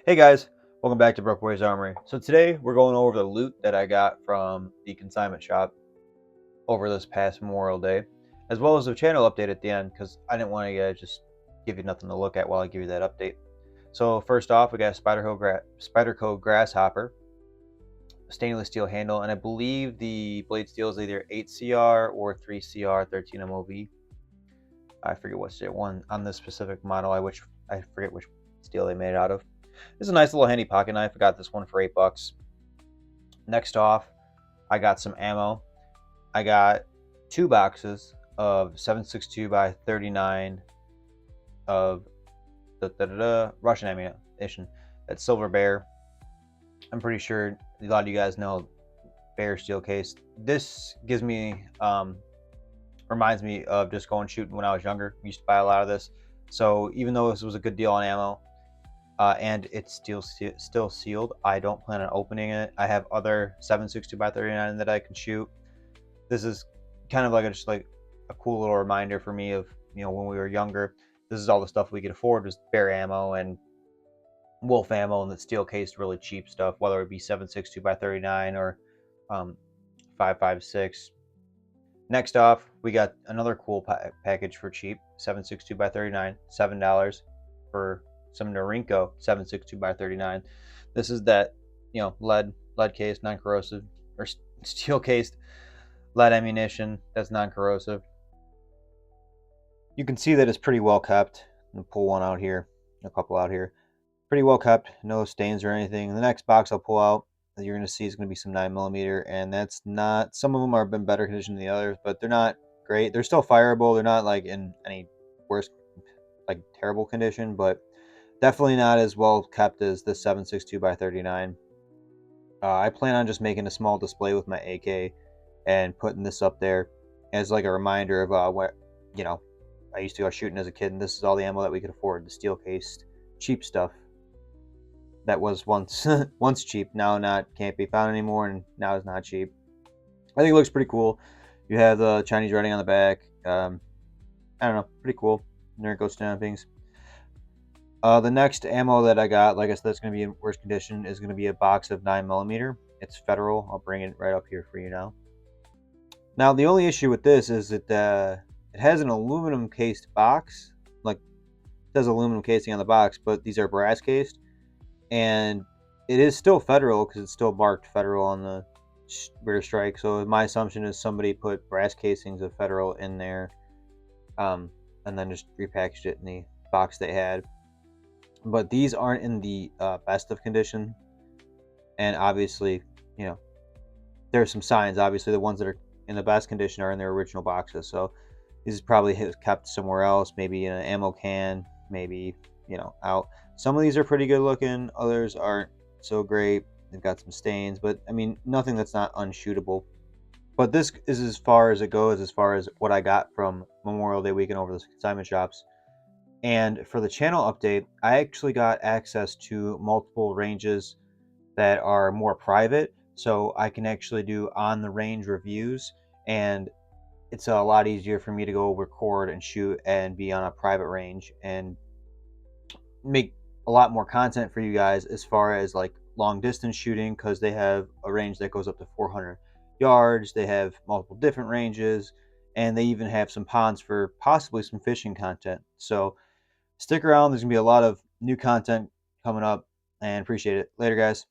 Hey guys, welcome back to Broke Boys Armory. So today we're going over the loot that I got from the consignment shop over this past Memorial Day, as well as a channel update at the end because I didn't want to just give you nothing to look at while I give you that update. So first off, we got a Spyderco Grasshopper, stainless steel handle, and I believe the blade steel is either 8CR or 3CR 13 MOV. I forget what's the one on this specific model. I forget which steel they made it out of. This is a nice little handy pocket knife. I got this one for $8. Next off, I got some ammo. I got 2 boxes of 7.62 by 39 of Russian ammunition. That's Silver Bear. I'm pretty sure a lot of you guys know Bear steel case. This gives me reminds me of just going shooting when I was younger. We used to buy a lot of this. So even though this was a good deal on ammo, and it's still sealed, I don't plan on opening it. I have other 7.62 by 39 that I can shoot. This is kind of like just like a cool little reminder for me of, when we were younger. This is all the stuff we could afford, was Bear ammo and Wolf ammo and the steel cased really cheap stuff, whether it be 7.62 by 39 or 5.56. Next off, we got another cool package for cheap, 7.62 by 39, $7 for some Norinco 7.62 by 39. This is that, lead cased, non-corrosive, or steel cased lead ammunition that's non-corrosive. You can see that it's pretty well kept. I'm gonna pull one out here, a couple out here. Pretty well kept, no stains or anything. The next box I'll pull out, you're going to see is going to be some 9mm, and that's not, some of them are in better condition than the others, but they're not great. They're still fireable. They're not like in any worse, like terrible condition, but definitely not as well kept as the 7.62 by 39. I plan on just making a small display with my AK and putting this up there as like a reminder of what, I used to go shooting as a kid, and this is all the ammo that we could afford, the steel cased cheap stuff that was once once cheap, now can't be found anymore, and now is not cheap. I think it looks pretty cool. You have the Chinese writing on the back. I don't know, pretty cool. Norinco stampings. The next ammo that I got, like I said, that's going to be in worse condition, is going to be a box of 9mm. It's Federal. I'll bring it right up here for you now. Now, the only issue with this is that it has an aluminum cased box. Like, it says aluminum casing on the box, but these are brass cased. And it is still Federal because it's still marked Federal on the rear strike. So my assumption is somebody put brass casings of Federal in there, and then just repackaged it in the box they had. But these aren't in the best of condition, and obviously, there's some signs. Obviously, the ones that are in the best condition are in their original boxes. So this is probably kept somewhere else, maybe in an ammo can, maybe out. Some of these are pretty good looking, others aren't so great. They've got some stains, but I mean, nothing that's not unshootable. But this is as far as it goes, as far as what I got from Memorial Day weekend over the consignment shops. And for the channel update, I actually got access to multiple ranges that are more private, so I can actually do on the range reviews, and it's a lot easier for me to go record and shoot and be on a private range and make a lot more content for you guys as far as like long distance shooting, because they have a range that goes up to 400 yards. They have multiple different ranges, and they even have some ponds for possibly some fishing content. So stick around, there's gonna be a lot of new content coming up, and appreciate it. Later, guys.